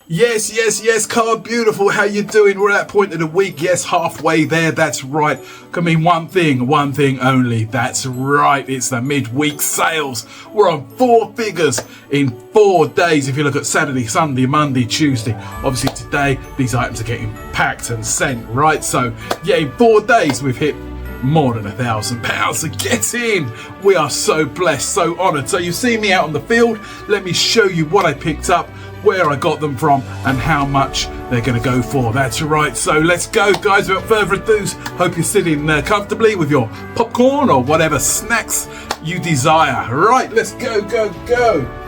Yes, yes, yes, Car Beautiful. How you doing? We're at that point of the week. Yes, halfway there. That's right. Can mean one thing only. That's right. It's the midweek sales. We're on four figures in 4 days. If you look at Saturday, Sunday, Monday, Tuesday. Obviously today, these items are getting packed and sent, right? So yeah, in 4 days, we've hit more than £1,000. So get in. We are so blessed, so honoured. So you see me out on the field. Let me show you what I picked up, where I got them from, and how much they're going to go for. That's right. So let's go, guys. Without further ado, hope you're sitting comfortably with your popcorn or whatever snacks you desire. Right, let's go, go, go.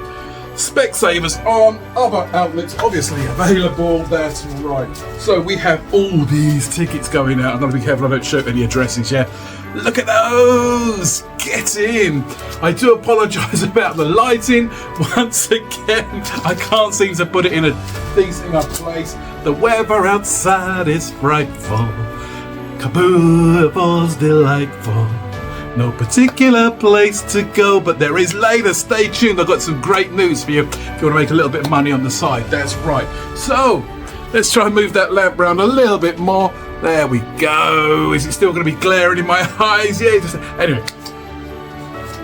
Specsavers on other outlets obviously available. That's right. So we have all these tickets going out. I'm going to be careful I don't show any addresses. Yeah, look at those. Get in. I do apologise about the lighting once again. I can't seem to put it in a decent enough place. The weather outside is frightful. Kabul's delightful. No particular place to go, but there is later. Stay tuned. I've got some great news for you if you want to make a little bit of money on the side. That's right. So let's try and move that lamp around a little bit more. There we go. Is it still going to be glaring in my eyes? Yeah. Anyway,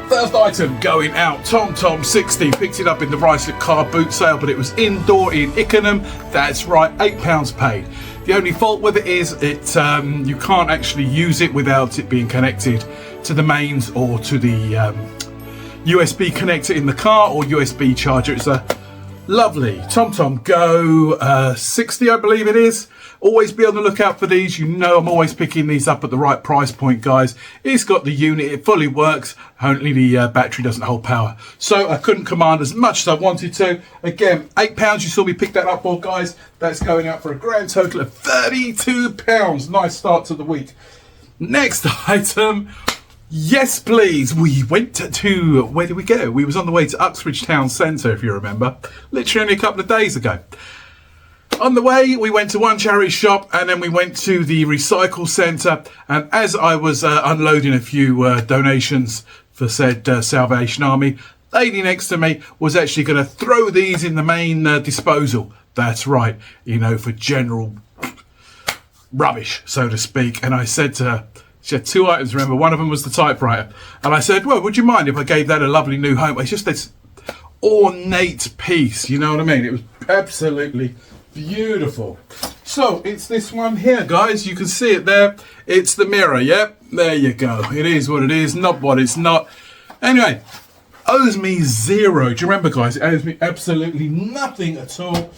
first item going out. Tom 60 picked it up in the Ricelet car boot sale, but it was indoor in Ickenham. That's right. £8 paid. The only fault with it is you can't actually use it without it being connected to the mains or to the USB connector in the car or USB charger. It's a lovely TomTom Go 60, I believe it is. Always be on the lookout for these. You know I'm always picking these up at the right price point, guys. It's got the unit, it fully works, only the battery doesn't hold power. So I couldn't command as much as I wanted to. Again, £8 you saw me pick that up for, guys. That's going out for a grand total of £32. Nice start to the week. Next item. Yes, please. We went to, where did we go? We was on the way to Uxbridge Town Centre, if you remember, literally only a couple of days ago. On the way, we went to one charity shop and then we went to the recycle centre. And as I was unloading a few donations for said Salvation Army, lady next to me was actually going to throw these in the main disposal. That's right, you know, for general rubbish, so to speak. And I said to her, she had 2 items, remember, one of them was the typewriter. And I said, well, would you mind if I gave that a lovely new home? It's just this ornate piece, you know what I mean? It was absolutely beautiful. So it's this one here, guys. You can see it there. It's the mirror, yep. There you go. It is what it is, not what it's not. Anyway, owes me zero. Do you remember, guys? It owes me absolutely nothing at all.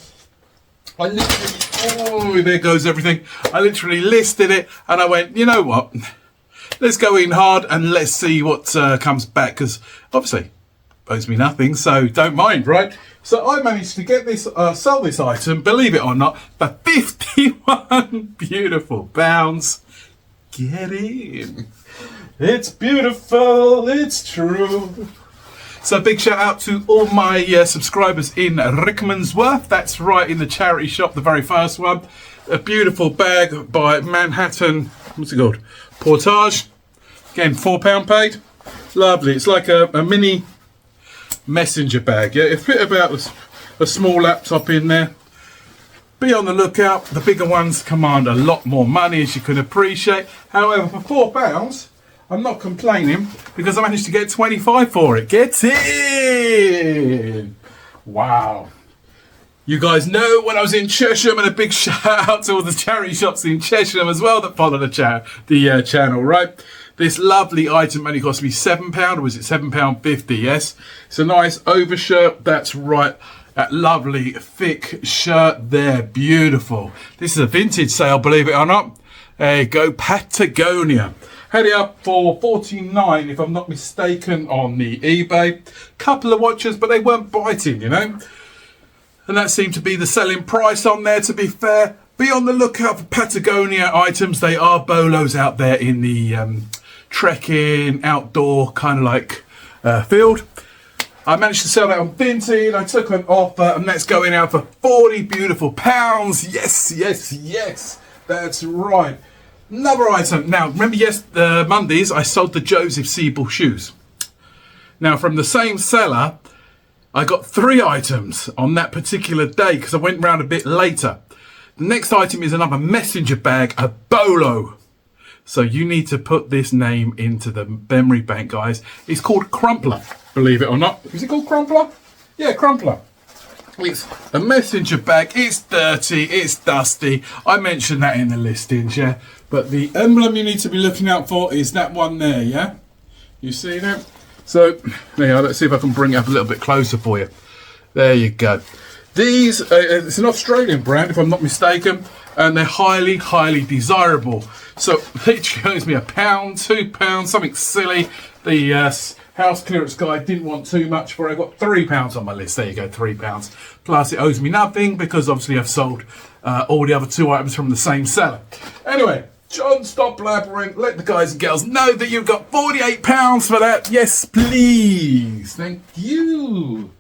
I literally, oh, there goes everything. I literally listed it and I went, you know what? Let's go in hard and let's see what comes back, because obviously owes me nothing, so don't mind, right? So I managed to get this, sell this item, believe it or not, for 51 beautiful pounds. Get in. It's beautiful, it's true. So big shout out to all my subscribers in Rickmansworth. That's right, in the charity shop, the very first one. A beautiful bag by Manhattan, what's it called? Portage. Again, £4 paid. Lovely. It's like a mini messenger bag. Yeah, it's a bit about a small laptop in there. Be on the lookout. The bigger ones command a lot more money, as you can appreciate. However, for £4, I'm not complaining because I managed to get 25 for it. Get in! Wow. You guys know when I was in Cheshire, and a big shout out to all the charity shops in Cheshire as well that follow the channel, right? This lovely item only cost me £7, or was it £7.50? Yes. It's a nice overshirt. That's right. That lovely thick shirt there. Beautiful. This is a vintage sale, believe it or not. There you go. Patagonia. Had it up for $49, if I'm not mistaken, on the eBay. Couple of watches, but they weren't biting, you know. And that seemed to be the selling price on there, to be fair. Be on the lookout for Patagonia items. They are bolos out there in the trekking, outdoor kind of like field. I managed to sell that on Vinted. I took an offer and that's going out for 40 beautiful pounds. Yes, yes, yes. That's right. Another item. Now, remember, Mondays, I sold the Joseph Siebel shoes. Now, from the same seller, I got 3 items on that particular day because I went round a bit later. The next item is another messenger bag, a bolo. So you need to put this name into the memory bank, guys. It's called Crumpler, believe it or not. Is it called Crumpler? Yeah, Crumpler. It's a messenger bag. It's dirty. It's dusty. I mentioned that in the listings, yeah. But the emblem you need to be looking out for is that one there, yeah? You see that? So, there, let's see if I can bring it up a little bit closer for you. There you go. These, it's an Australian brand, if I'm not mistaken, and they're highly, highly desirable. So, it shows me £1, £2, something silly. The house clearance guy didn't want too much for it. I got £3 on my list. There you go, £3. Plus, it owes me nothing because obviously I've sold all the other 2 items from the same seller. Anyway, John, stop blabbering. Let the guys and girls know that you've got £48 for that. Yes, please. Thank you.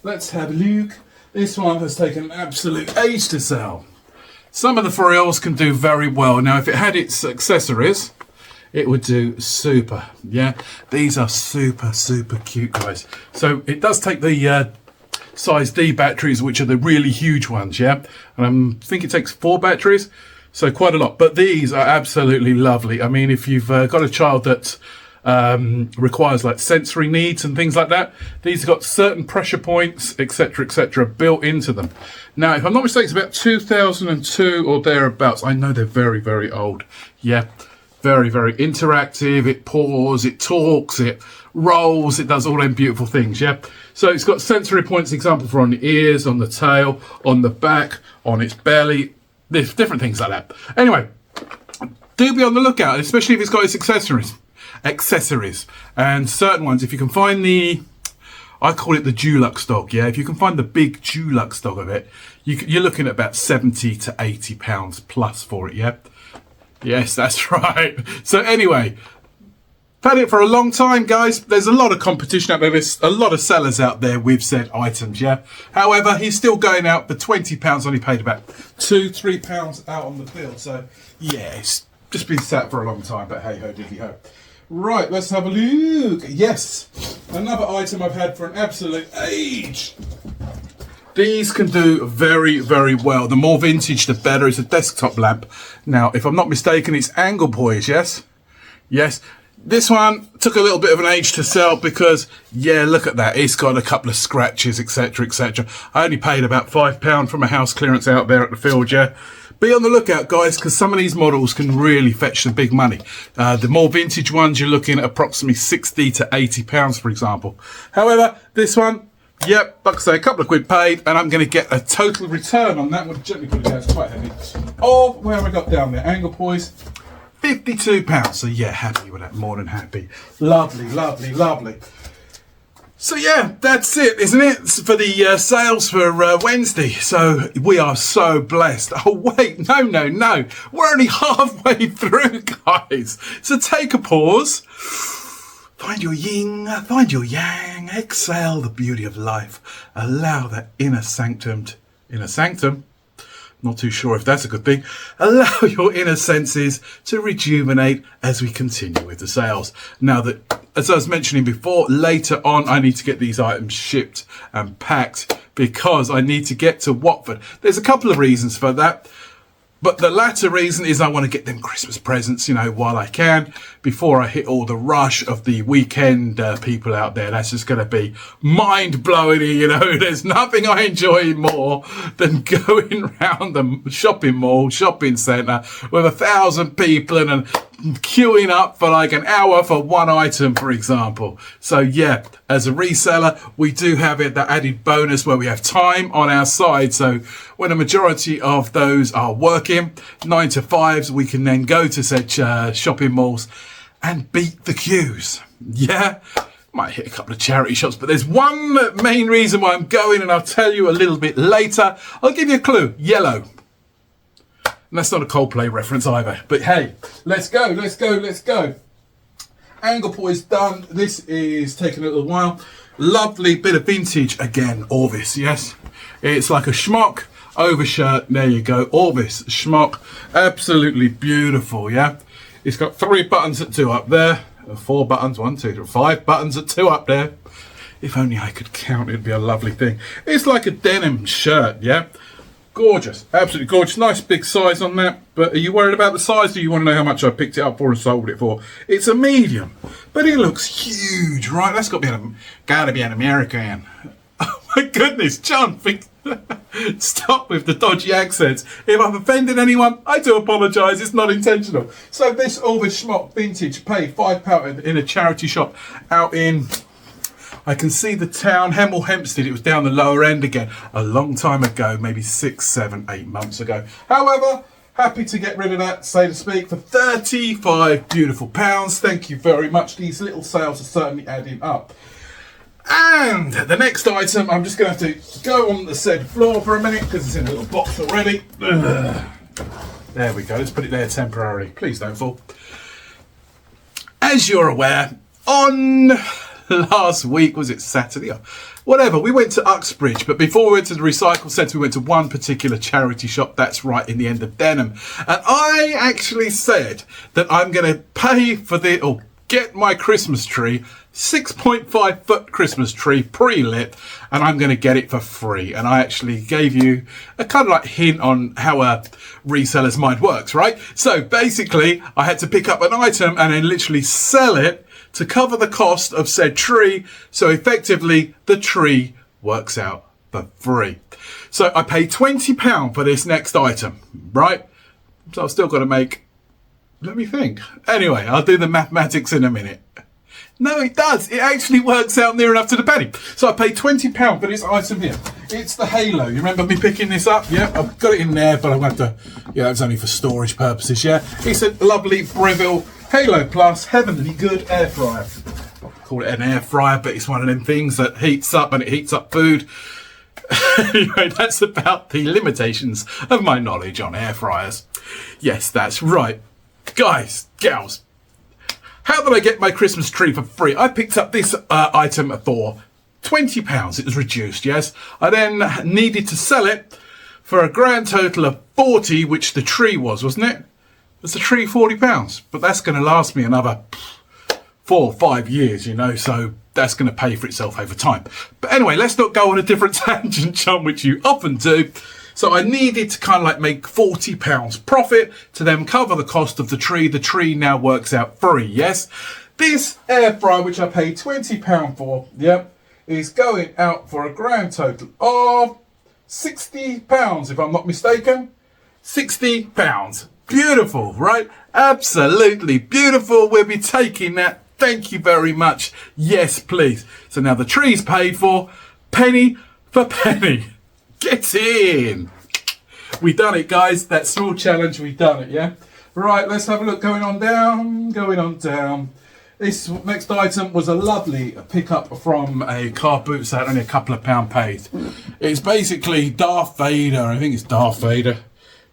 Let's have a look. This one has taken an absolute age to sell. Some of the frills can do very well. Now, if it had its accessories, it would do super. Yeah, these are super, super cute, guys. So it does take the size D batteries, which are the really huge ones, yeah? And I think it takes 4 batteries. So quite a lot, but these are absolutely lovely. I mean, if you've got a child that requires like sensory needs and things like that, these have got certain pressure points, etc., built into them. Now, if I'm not mistaken, it's about 2002 or thereabouts. I know they're very, very old. Yeah, very, very interactive. It paws, it talks, it rolls, it does all them beautiful things. Yeah. So it's got sensory points, example for on the ears, on the tail, on the back, on its belly. There's different things like that. Anyway, do be on the lookout, especially if it's got its accessories. And certain ones, if you can find I call it the Dulux dog, yeah? If you can find the big Dulux dog of it, you're looking at about £70 to £80 plus for it, yeah? Yes, that's right. So anyway, had it for a long time, guys. There's a lot of competition out there. There's a lot of sellers out there with said items, yeah? However, he's still going out for £20. Only paid about £2-3 out on the bill. So, yeah, it's just been sat for a long time, but hey-ho, diddly-ho. Right, let's have a look. Yes, another item I've had for an absolute age. These can do very, very well. The more vintage, the better. It's a desktop lamp. Now, if I'm not mistaken, it's angle poise, yes? Yes. This one took a little bit of an age to sell because, yeah, look at that. It's got a couple of scratches, etc. I only paid about £5 from a house clearance out there at the field, yeah? Be on the lookout, guys, because some of these models can really fetch the big money. The more vintage ones, you're looking at approximately £60 to £80, for example. However, this one, yep, like I say, a couple of quid paid, and I'm going to get a total return on that. We'll gently put it down, it's quite heavy. Oh, where have I got down there? Angle poise. £52. So yeah, happy with that, more than happy. Lovely, lovely, lovely. So yeah, that's it, isn't it? For the sales for Wednesday. So we are so blessed. Oh wait, no. We're only halfway through, guys. So take a pause. Find your yin, find your yang. Exhale the beauty of life. Allow that inner sanctum. Not too sure if that's a good thing. Allow your inner senses to rejuvenate as we continue with the sales. Now that, as I was mentioning before, later on I need to get these items shipped and packed because I need to get to Watford. There's a couple of reasons for that. But the latter reason is I want to get them Christmas presents, you know, while I can, before I hit all the rush of the weekend people out there. That's just going to be mind-blowing, you know. There's nothing I enjoy more than going around the shopping mall, shopping centre with 1,000 people and queuing up for like an hour for one item, for example. So yeah, as a reseller, we do have it, that added bonus where we have time on our side. So when a majority of those are working 9 to 5s, we can then go to said shopping malls and beat the queues. Yeah, might hit a couple of charity shops, but there's one main reason why I'm going, and I'll tell you a little bit later. I'll give you a clue. Yellow. And that's not a Coldplay reference either. But hey, let's go. Angle poise done. This is taking a little while. Lovely bit of vintage again, Orvis, yes? It's like a schmock overshirt. There you go, Orvis schmock. Absolutely beautiful, yeah? It's got 3 buttons at 2 up there. 4 buttons, 1, 2, 3, 5 buttons at 2 up there. If only I could count, it'd be a lovely thing. It's like a denim shirt, yeah? Gorgeous, absolutely gorgeous. Nice big size on that. But are you worried about the size, or do you want to know how much I picked it up for and sold it for? It's a medium, but it looks huge, right? That's got to be an American. Oh my goodness, John, stop with the dodgy accents. If I've offended anyone, I do apologise. It's not intentional. So this Always Schmock vintage paid £5 in a charity shop out in... I can see the town, Hemel Hempstead. It was down the lower end again a long time ago, maybe 6, 7, 8 months ago. However, happy to get rid of that, so to speak, for £35 beautiful pounds. Thank you very much. These little sales are certainly adding up. And the next item, I'm just going to have to go on the said floor for a minute because it's in a little box already. Ugh. There we go. Let's put it there temporarily. Please don't fall. As you're aware, on... last week, was it Saturday or whatever, we went to Uxbridge, but before we went to the recycle centre, we went to one particular charity shop. That's right, in the end of Denham. And I actually said that I'm going to pay for get my Christmas tree, 6.5 foot Christmas tree, pre-lit, and I'm going to get it for free. And I actually gave you a kind of like hint on how a reseller's mind works, right? So basically, I had to pick up an item and then literally sell it to cover the cost of said tree. So effectively, the tree works out for free. So I paid £20 for this next item, right? So I've still got to make, let me think. Anyway, I'll do the mathematics in a minute. No, it does. It actually works out near enough to the penny. So I paid £20 for this item here. It's the Halo. You remember me picking this up? Yeah, I've got it in there, but I'm going to have to, yeah, it's only for storage purposes, yeah. It's a lovely Breville Halo Plus heavenly good air fryer. I call it an air fryer, but it's one of them things that heats up and it heats up food. Anyway, that's about the limitations of my knowledge on air fryers. Yes, that's right. Guys, gals, how did I get my Christmas tree for free? I picked up this item for £20. It was reduced, yes. I then needed to sell it for a grand total of 40, which the tree was, wasn't it? Was the tree £40? But that's going to last me another 4 or 5 years, you know, so that's going to pay for itself over time. But anyway, let's not go on a different tangent, John, which you often do. So I needed to kind of like make £40 profit to then cover the cost of the tree. The tree now works out free, yes? This air fryer, which I paid £20 for, yep, is going out for a grand total of £60, if I'm not mistaken. £60. Beautiful, right? Absolutely beautiful. We'll be taking that. Thank you very much. Yes, please. So now the tree's paid for, penny for penny. Get in. We done it, guys. That small challenge, we done it, yeah? Right, let's have a look. Going on down. This next item was a lovely pickup from a car boot sale, only a couple of pound paid. It's basically Darth Vader. I think it's Darth Vader.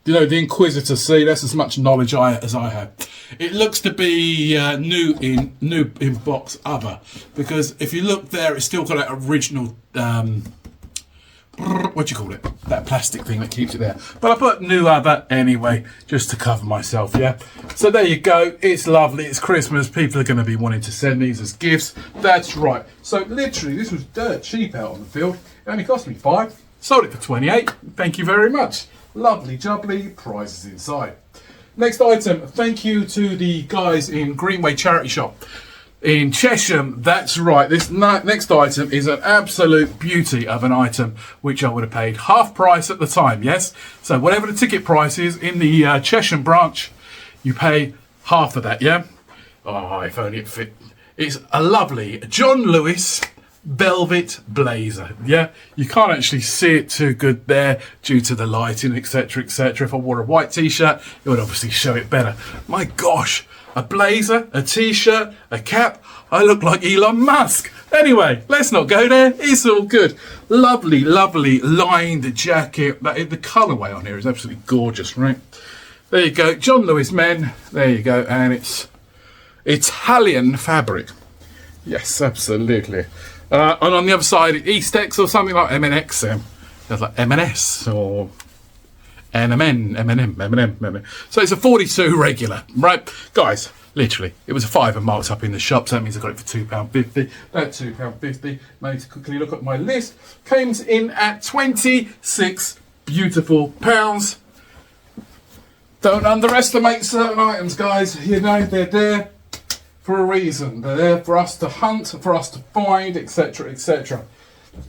You know, the Inquisitor. See, that's as much knowledge as I have. It looks to be new in box other, because if you look there, it's still got that original what do you call it? That plastic thing that keeps it there. But I put new other anyway, just to cover myself, yeah? So there you go. It's lovely. It's Christmas. People are going to be wanting to send these as gifts. That's right. So literally, this was dirt cheap out on the field. It only cost me £5. Sold it for 28. Thank you very much. Lovely jubbly. Prizes inside. Next item. Thank you to the guys in Greenway Charity Shop in Chesham. That's right. This next item is an absolute beauty of an item, which I would have paid half price at the time, yes? So whatever the ticket price is in the Chesham branch, you pay half of that, yeah? Oh, if only it fit. It's a lovely John Lewis velvet blazer, yeah? You can't actually see it too good there due to the lighting, etc, etc. If I wore a white t-shirt, it would obviously show it better. My gosh, a blazer, a t-shirt, a cap. I look like Elon Musk. Anyway, let's not go there. It's all good. Lovely, lovely lined jacket. The colourway on here is absolutely gorgeous, right? There you go. John Lewis men. There you go. And it's Italian fabric. Yes, absolutely. And on the other side, Eastex or something like M&X. There's like M&S or M&M. So it's a 42 regular, right? Guys, Literally, it was a £5 marked up in the shop, so that means I got it for £2.50. That £2.50, made to quickly look at my list, came in at 26 beautiful pounds. Don't underestimate certain items, guys. You know, they're there for a reason. They're there for us to hunt, for us to find, etc., etc.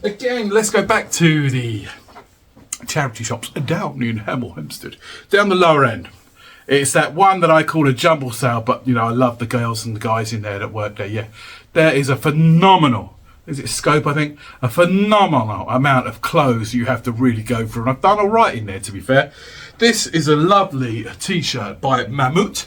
Again, let's go back to the charity shops down in Hemel Hempstead, down the lower end. It's that one that I call a jumble sale, but you know, I love the girls and the guys in there that work there. Yeah, there is a phenomenal, is it scope, I think, a phenomenal amount of clothes you have to really go through, and I've done all right in there, to be fair. This is a lovely t-shirt by Mammut.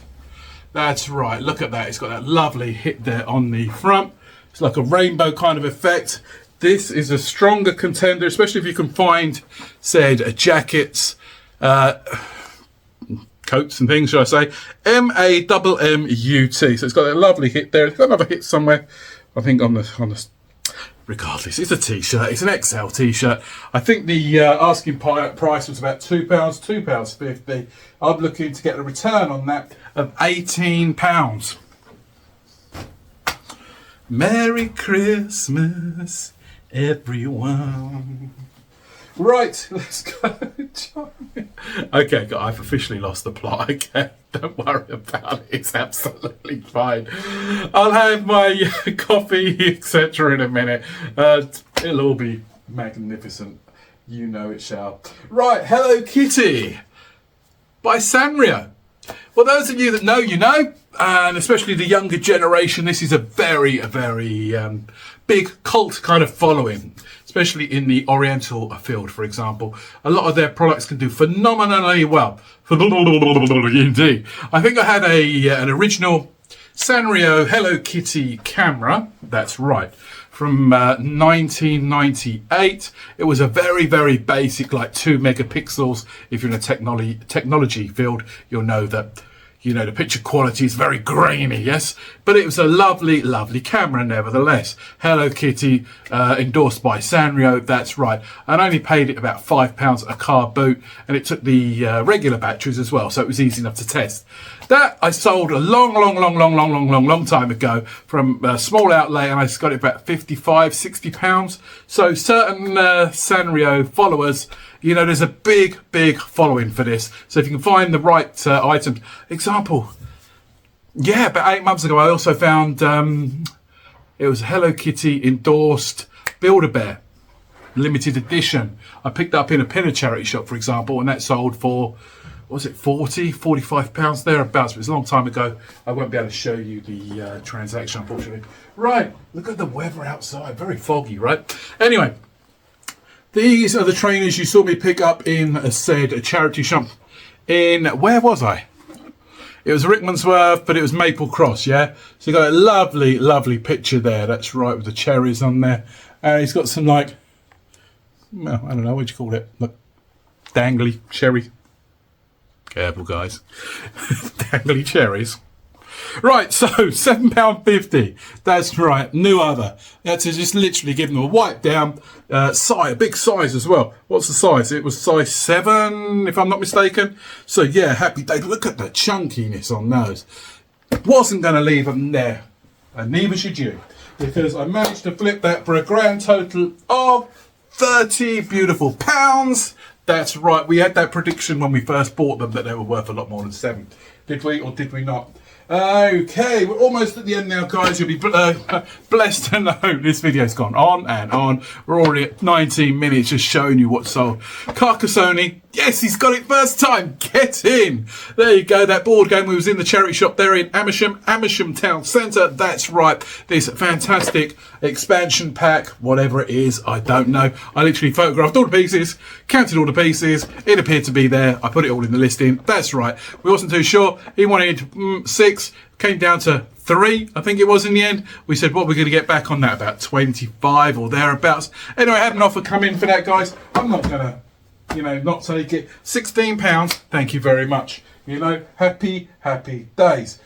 That's right, look at that. It's got that lovely hit there on the front. It's like a rainbow kind of effect. This is a stronger contender, especially if you can find said jackets, coats and things, should I say. M-A-M-M-U-T. So it's got that lovely hit there. It's got another hit somewhere, I think, on the regardless, it's a t-shirt. It's an XL t-shirt. I think the asking price was about £2.50. I'm looking to get a return on that of £18. Merry Christmas, everyone. Right, let's go. Okay, I've officially lost the plot. Okay, don't worry about it. It's absolutely fine. I'll have my coffee, etc. in a minute. It'll all be magnificent. You know it shall. Right, Hello Kitty by Sanrio. Well, those of you that know, you know, and especially the younger generation, this is a very, very big cult kind of following, especially in the Oriental field, for example. A lot of their products can do phenomenally well. Indeed. I think I had an original Sanrio Hello Kitty camera. That's right. From 1998. It was a very, very basic, like 2 megapixels. If you're in a technology field, you'll know that, you know, the picture quality is very grainy, yes? But it was a lovely, lovely camera nevertheless. Hello Kitty, endorsed by Sanrio, that's right. And I only paid it about £5 a car boot, and it took the regular batteries as well, so it was easy enough to test. That I sold a long time ago from a small outlay, and I got it about £55-60. So certain Sanrio followers, you know, there's a big following for this. So if you can find the right items. Example, yeah, about 8 months ago, I also found it was Hello Kitty endorsed Build-A-Bear limited edition. I picked up in a Pinner charity shop, for example, and that sold for, what was it, £45 thereabouts. It was a long time ago. I won't be able to show you the transaction, unfortunately. Right, look at the weather outside. Very foggy, right? Anyway, these are the trainers you saw me pick up in a said charity shop in, where was I? It was Rickmansworth, but it was Maple Cross, yeah? So you got a lovely, lovely picture there. That's right, with the cherries on there. He's got some, like, well, I don't know, what do you call it? Like, dangly cherry. Careful, guys. Dangly cherries. Right, so £7.50. That's right, new other. You had to just literally give them a wipe down. Size, a big size as well. What's the size? It was size 7, if I'm not mistaken. So yeah, happy day. Look at the chunkiness on those. Wasn't going to leave them there, and neither should you, because I managed to flip that for a grand total of £30 beautiful pounds. That's right. We had that prediction when we first bought them that they were worth a lot more than 7. Did we or did we not? Okay, we're almost at the end now, guys. You'll be blessed to know this video's gone on and on. We're already at 19 minutes just showing you what's sold. Carcassonne, yes, he's got it first time. Get in. There you go, that board game we was in the charity shop there in Amersham Town Centre. That's right, this fantastic expansion pack, whatever it is, I don't know. I literally photographed all the pieces, counted all the pieces. It appeared to be there. I put it all in the listing. That's right. We wasn't too sure. He wanted 6. Came down to 3, I think it was in the end. We said, what we're going to get back on that, about 25 or thereabouts. Anyway, I had an offer come in for that, guys. I'm not going to, you know, not take it. £16, thank you very much. You know, happy days.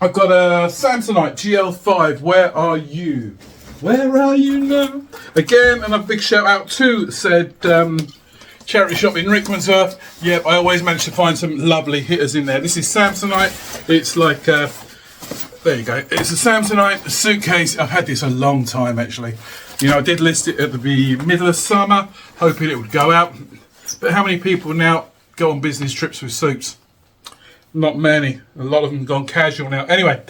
I've got a Samsonite GL5. Where are you? Where are you now? Again, another big shout out to said charity shop in Rickmansworth. Yep, I always manage to find some lovely hitters in there. This is Samsonite. It's like There you go. It's a Samsonite suitcase. I've had this a long time, actually. You know, I did list it at the middle of summer, hoping it would go out. But how many people now go on business trips with suits? Not many. A lot of them have gone casual now. Anyway,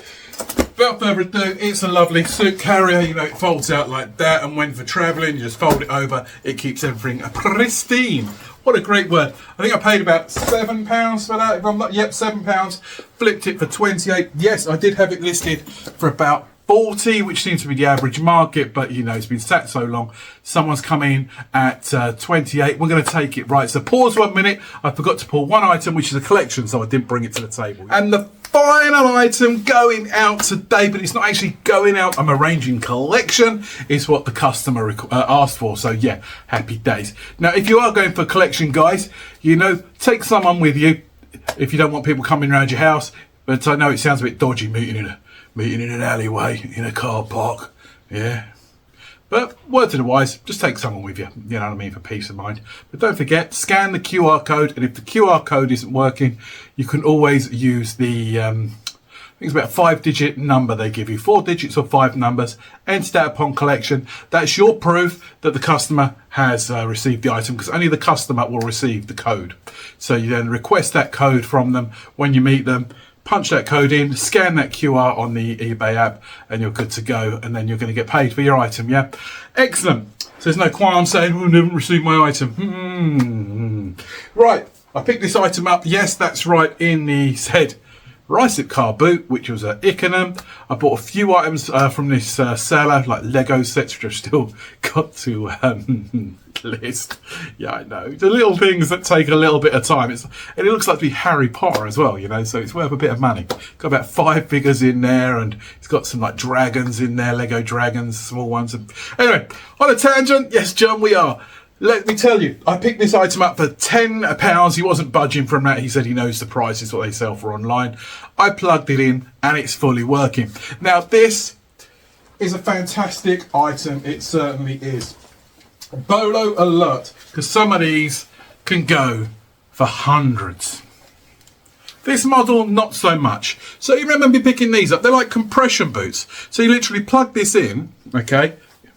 without further ado, it's a lovely suit carrier. You know, it folds out like that, and when for travelling, you just fold it over. It keeps everything pristine. What a great word. I think I paid about £7 for that. If I'm not, yep, £7. Flipped it for 28. Yes, I did have it listed for about 40, which seems to be the average market, but you know, it's been sat so long. Someone's come in at 28. We're going to take it. Right, so pause 1 minute. I forgot to pull one item, which is a collection, so I didn't bring it to the table. And the final item going out today, but it's not actually going out. I'm arranging collection. It's what the customer asked for. So yeah, happy days. Now, if you are going for collection, guys, you know, take someone with you if you don't want people coming around your house. But I know it sounds a bit dodgy meeting in an alleyway, in a car park, yeah. But word to the wise, just take someone with you, you know what I mean, for peace of mind. But don't forget, scan the QR code, and if the QR code isn't working, you can always use the, I think it's about a 5-digit number they give you, 4 digits or 5 numbers, enter that upon collection. That's your proof that the customer has received the item, because only the customer will receive the code. So you then request that code from them when you meet them. Punch that code in, scan that QR on the eBay app, and you're good to go. And then you're going to get paid for your item, yeah? Excellent. So there's no qualm saying, oh, I never received my item. Right, I picked this item up. Yes, that's right, in the said Ricep car boot, which was at Ickenham. I bought a few items from this seller, like Lego sets, which I've still got to list. Yeah, I know. The little things that take a little bit of time. And it looks like to be Harry Potter as well, you know, so it's worth a bit of money. Got about 5 figures in there, and it's got some like dragons in there, Lego dragons, small ones. And anyway, on a tangent, yes, John, we are. Let me tell you, I picked this item up for £10. He wasn't budging from that. He said he knows the prices, what they sell for online. I plugged it in, and it's fully working. Now, this is a fantastic item. It certainly is. Bolo alert, because some of these can go for hundreds. This model, not so much. So you remember me picking these up. They're like compression boots. So you literally plug this in, okay?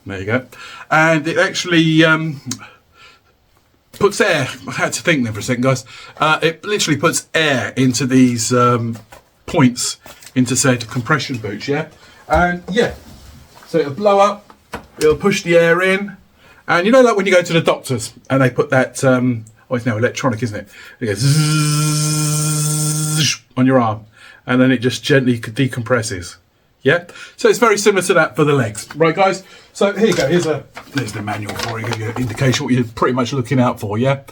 There you go. And it actually puts air. I had to think there for a second, guys. It literally puts air into these points into said compression boots, yeah? And yeah, so it'll blow up, it'll push the air in. And you know, like when you go to the doctors and they put that, oh, it's now electronic, isn't it? It goes zzz on your arm, and then it just gently decompresses. Yeah, so it's very similar to that for the legs, right, guys? So here you go. There's the manual for you, give you an indication what you're pretty much looking out for. Yeah.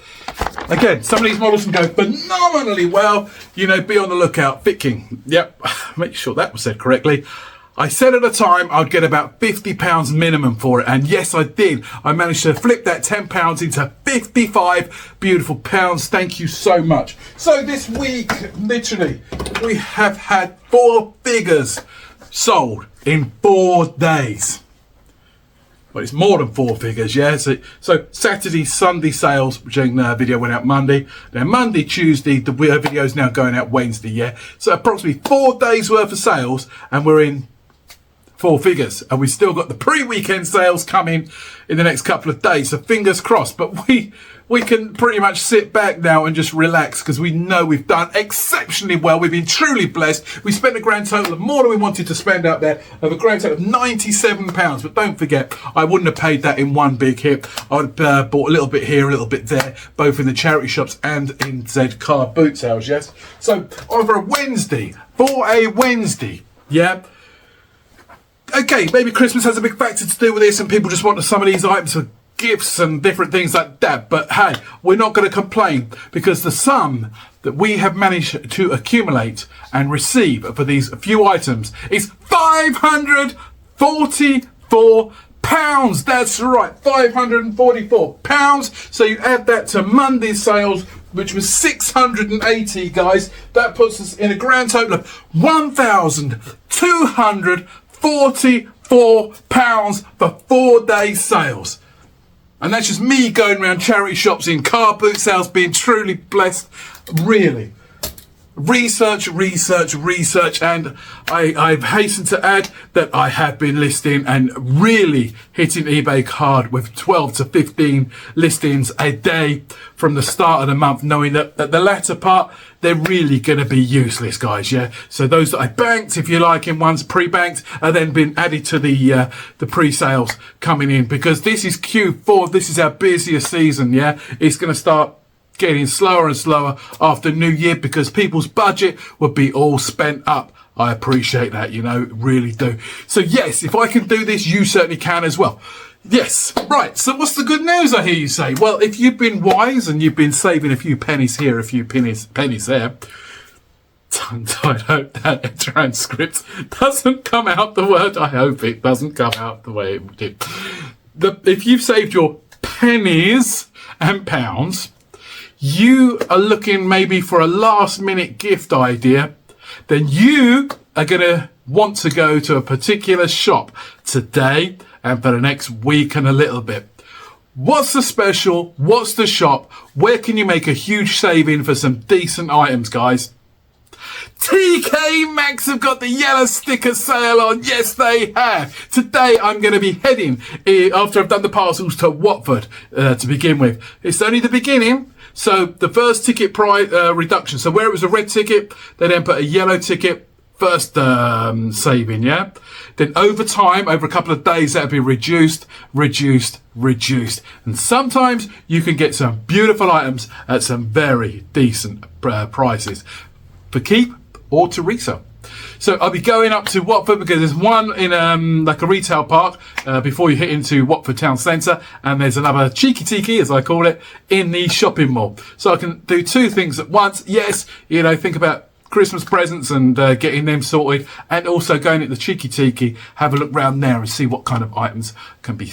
Again, some of these models can go phenomenally well. You know, be on the lookout. Fitting. Yep. Make sure that was said correctly. I said at the time I'd get about £50 minimum for it, and yes, I did. I managed to flip that £10 into 55 beautiful pounds. Thank you so much. So this week, literally, we have had 4 figures sold in 4 days. Well, it's more than 4 figures, yeah. So Saturday, Sunday sales, which video went out Monday. Then Monday, Tuesday, the video is now going out Wednesday, yeah. So approximately 4 days worth of sales, and we're in 4 figures, and we've still got the pre-weekend sales coming in the next couple of days, so fingers crossed. But we can pretty much sit back now and just relax, because we know we've done exceptionally well. We've been truly blessed. We spent a grand total of more than we wanted to spend out there, of a grand total of £97. But don't forget, I wouldn't have paid that in one big hit. I'd bought a little bit here, a little bit there, both in the charity shops and in Zed car boot sales, yes. So over a Wednesday, yeah. Okay, maybe Christmas has a big factor to do with this, and people just want some of these items for gifts and different things like that. But hey, we're not going to complain, because the sum that we have managed to accumulate and receive for these few items is £544. That's right, £544. So you add that to Monday's sales, which was 680, guys. That puts us in a grand total of £1,244 for 4 days sales. And that's just me going around charity shops in car boot sales, being truly blessed. Really, research, and I've hastened to add that I have been listing and really hitting eBay hard with 12 to 15 listings a day from the start of the month, knowing that at the latter part, they're really going to be useless, guys, yeah? So those that I banked, if you like, in ones pre-banked, are then been added to the pre-sales coming in, because this is Q4, this is our busiest season, yeah? It's going to start getting slower and slower after New Year because people's budget would be all spent up. I appreciate that, you know, really do. So yes, if I can do this, you certainly can as well. Yes, right. So what's the good news, I hear you say? Well, if you've been wise and you've been saving a few pennies here, a few pennies there, I hope that transcript doesn't come out the word. I hope it doesn't come out the way it did. If you've saved your pennies and pounds, you are looking maybe for a last minute gift idea, then you are going to want to go to a particular shop today and for the next week and a little bit. What's the special? What's the shop? Where can you make a huge saving for some decent items, guys? TK Maxx have got the yellow sticker sale on. Yes, they have. Today I'm going to be heading, after I've done the parcels, to Watford to begin with. It's only the beginning. So the first ticket price reduction. So where it was a red ticket, they then put a yellow ticket first saving, yeah? Then over time, over a couple of days, that'll be reduced. And sometimes you can get some beautiful items at some very decent prices for keep or to resell. So I'll be going up to Watford because there's one in like a retail park before you hit into Watford town centre, and there's another cheeky tiki, as I call it, in the shopping mall. So I can do two things at once. Yes, you know, think about Christmas presents and getting them sorted, and also going at the cheeky tiki, have a look round there and see what kind of items can be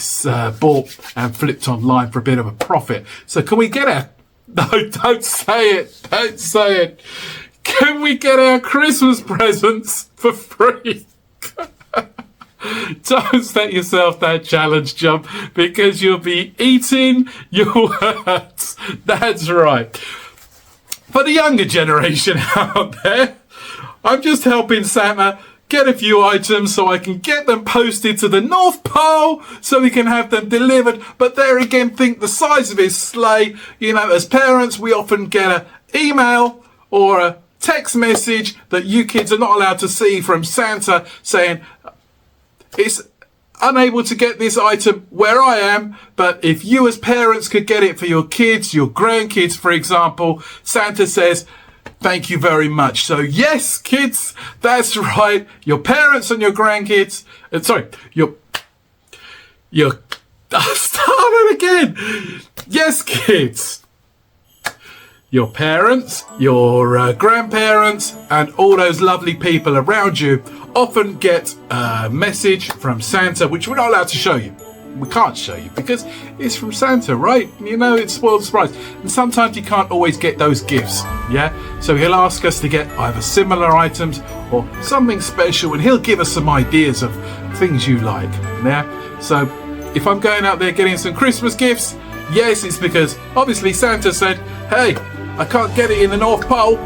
bought and flipped online for a bit of a profit. So can we get our... No, don't say it. Can we get our Christmas presents for free? Don't set yourself that challenge, John, because you'll be eating your words. That's right. For the younger generation out there, I'm just helping Santa get a few items so I can get them posted to the North Pole so we can have them delivered. But there again, think the size of his sleigh. You know, as parents, we often get an email or a text message that you kids are not allowed to see from Santa saying it's unable to get this item where I am, but if you as parents could get it for your kids, your grandkids, for example, Santa says, thank you very much. So yes, kids, that's right. Your parents and your grandkids, I'll start it again. Yes, kids. Your parents, your grandparents, and all those lovely people around you often get a message from Santa, which we're not allowed to show you. We can't show you because it's from Santa, right? You know, it's spoiled surprise. And sometimes you can't always get those gifts, yeah? So he'll ask us to get either similar items or something special, and he'll give us some ideas of things you like, yeah? So if I'm going out there getting some Christmas gifts, yes, it's because obviously Santa said, hey, I can't get it in the North Pole.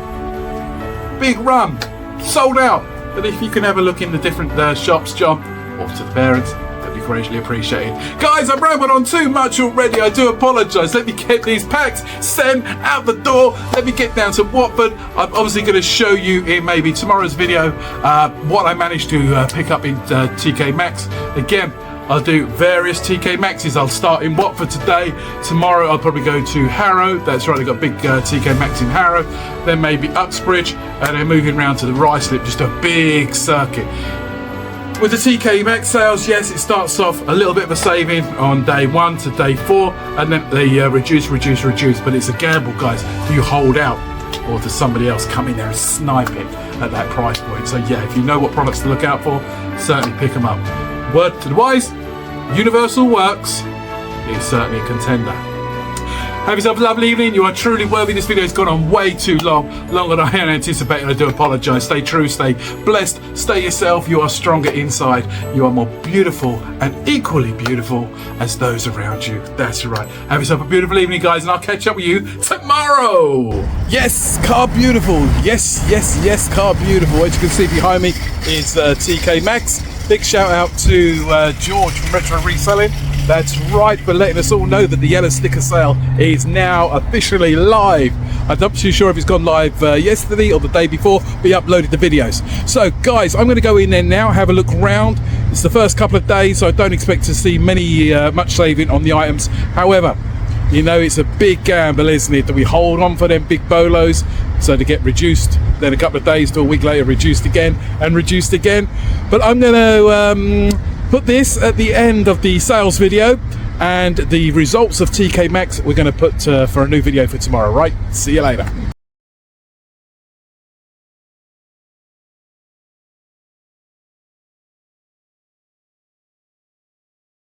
Big run. Sold out. But if you can have a look in the different shops, John, or to the parents, that'd be greatly appreciated. Guys, I've rambled on too much already. I do apologise. Let me get these packed, sent out the door. Let me get down to Watford. I'm obviously going to show you in maybe tomorrow's video what I managed to pick up in TK Maxx. Again, I'll do various TK Maxxes. I'll start in Watford today. Tomorrow I'll probably go to Harrow. That's right, I've got big TK Maxx in Harrow. Then maybe Uxbridge, and then moving round to the Ruislip, just a big circuit. With the TK Maxx sales, yes, it starts off a little bit of a saving on day 1 to day 4, and then they reduce, but it's a gamble, guys. Do you hold out, or does somebody else come in there and snipe it at that price point? So yeah, if you know what products to look out for, certainly pick them up. Word to the wise, Universal Works is certainly a contender. Have yourself a lovely evening. You are truly worthy. This video has gone on way too long, longer than I had anticipated. I do apologise. Stay true, stay blessed, stay yourself. You are stronger inside. You are more beautiful and equally beautiful as those around you. That's right. Have yourself a beautiful evening, guys, and I'll catch up with you tomorrow. Yes, car beautiful. Yes, car beautiful. As you can see behind me is TK Maxx. Big shout out to George from Retro Reselling. That's right, for letting us all know that the yellow sticker sale is now officially live. I'm not too sure if it's gone live yesterday or the day before, but he uploaded the videos. So guys, I'm going to go in there now, have a look around. It's the first couple of days, so I don't expect to see much saving on the items. However, you know, it's a big gamble, isn't it, that we hold on for them big bolos, so to get reduced, then a couple of days to a week later reduced again and reduced again. But I'm going to put this at the end of the sales video, and the results of TK Maxx we're going to put for a new video for tomorrow, right? See you later.